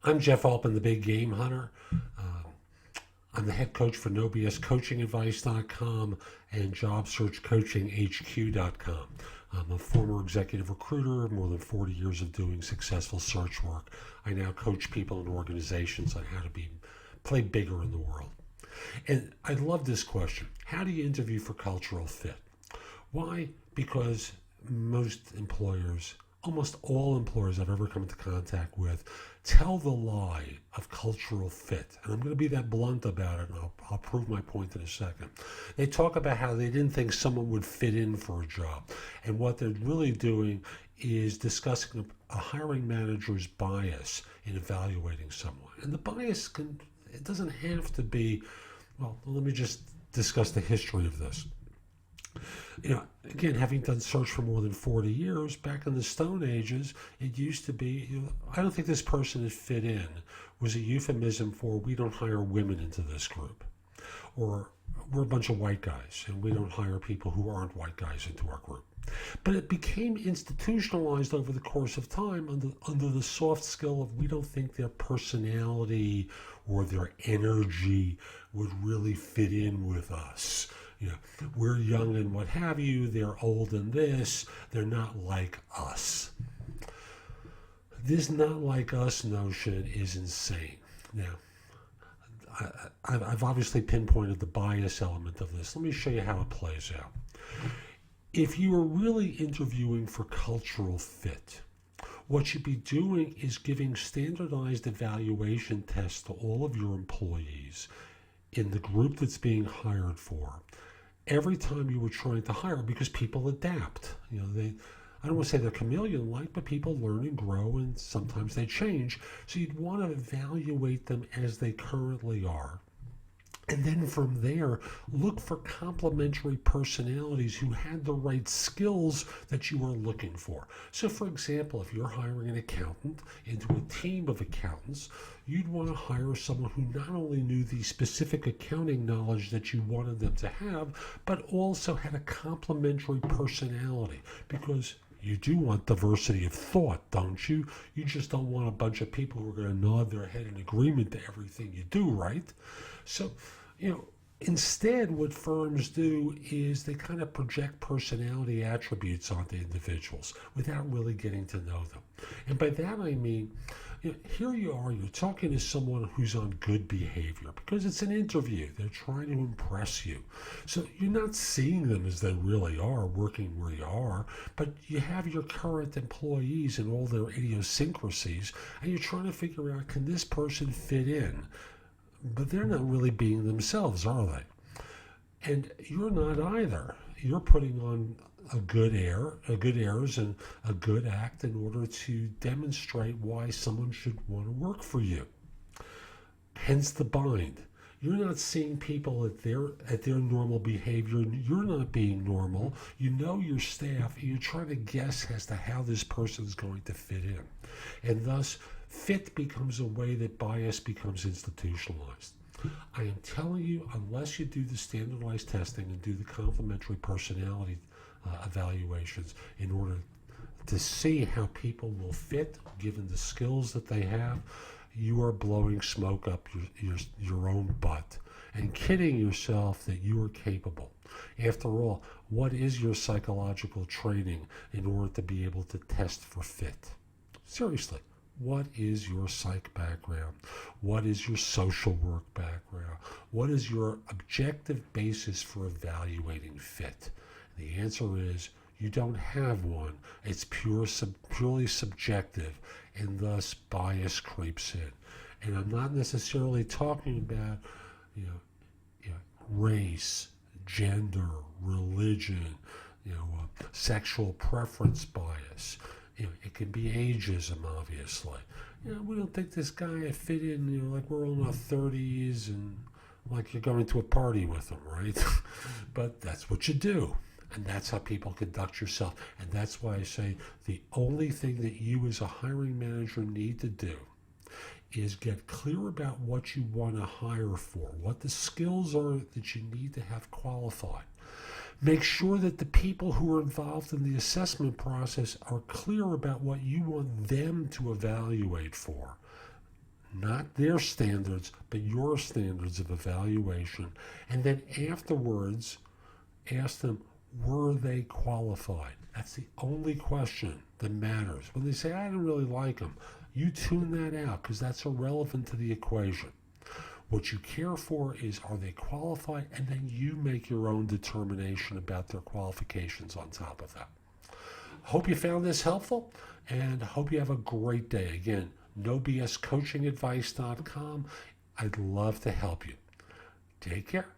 I'm Jeff Altman, the Big Game Hunter. I'm the head coach for NoBSCoachingAdvice.com and JobSearchCoachingHQ.com. I'm a former executive recruiter, more than 40 years of doing successful search work. I now coach people and organizations on how to play bigger in the world. And I love this question. How do you interview for cultural fit? Why? Because most employers, almost all employers I've ever come into contact with, tell the lie of cultural fit. And I'm going to be that blunt about it, and I'll prove my point in a second. They talk about how they didn't think someone would fit in for a job. And what they're really doing is discussing a hiring manager's bias in evaluating someone. And the bias it doesn't have to be, well, let me just discuss the history of this. Again, having done search for more than 40 years, back in the Stone Ages, it used to be, I don't think this person is fit in, was a euphemism for we don't hire women into this group. Or we're a bunch of white guys and we don't hire people who aren't white guys into our group. But it became institutionalized over the course of time under the soft skill of we don't think their personality or their energy would really fit in with us. We're young and what have you, they're old and this, they're not like us. This not like us notion is insane. Now, I've obviously pinpointed the bias element of this. Let me show you how it plays out. If you are really interviewing for cultural fit, what you'd be doing is giving standardized evaluation tests to all of your employees in the group that's being hired for every time you were trying to hire, because people adapt. I don't want to say they're chameleon-like, but people learn and grow, and sometimes they change. So you'd want to evaluate them as they currently are. And then from there, look for complementary personalities who had the right skills that you are looking for. So for example, if you're hiring an accountant into a team of accountants, you'd want to hire someone who not only knew the specific accounting knowledge that you wanted them to have, but also had a complementary personality. Because you do want diversity of thought, don't you? You just don't want a bunch of people who are going to nod their head in agreement to everything you do, right? So, instead what firms do is they kind of project personality attributes onto individuals without really getting to know them. And by that I mean, here you are, you're talking to someone who's on good behavior because it's an interview. They're trying to impress you. So you're not seeing them as they really are, working where you are, but you have your current employees and all their idiosyncrasies, and you're trying to figure out, can this person fit in? But they're not really being themselves, are they? And you're not either. You're putting on a good airs and a good act in order to demonstrate why someone should want to work for you. Hence the bind. You're not seeing people at their normal behavior. You're not being normal. You know your staff, and you're trying to guess as to how this person is going to fit in. And thus, fit becomes a way that bias becomes institutionalized. I am telling you, unless you do the standardized testing and do the complementary personality evaluations in order to see how people will fit given the skills that they have, you are blowing smoke up your own butt and kidding yourself that you are capable. After all, what is your psychological training in order to be able to test for fit? Seriously. What is your psych background? What is your social work background? What is your objective basis for evaluating fit? And the answer is you don't have one. It's purely subjective, and thus bias creeps in. And I'm not necessarily talking about race, gender, religion, sexual preference bias. It can be ageism, obviously. We don't think this guy fit in, like we're all in our 30s and like you're going to a party with them, right? But that's what you do. And that's how people conduct yourself. And that's why I say the only thing that you as a hiring manager need to do is get clear about what you want to hire for, what the skills are that you need to have qualified. Make sure that the people who are involved in the assessment process are clear about what you want them to evaluate for. not their standards, but your standards of evaluation. And then afterwards, ask them, were they qualified? That's the only question that matters. When they say, I didn't really like them, you tune that out because that's irrelevant to the equation. What you care for is, are they qualified? And then you make your own determination about their qualifications on top of that. Hope you found this helpful, and hope you have a great day. Again, nobscoachingadvice.com. I'd love to help you. Take care.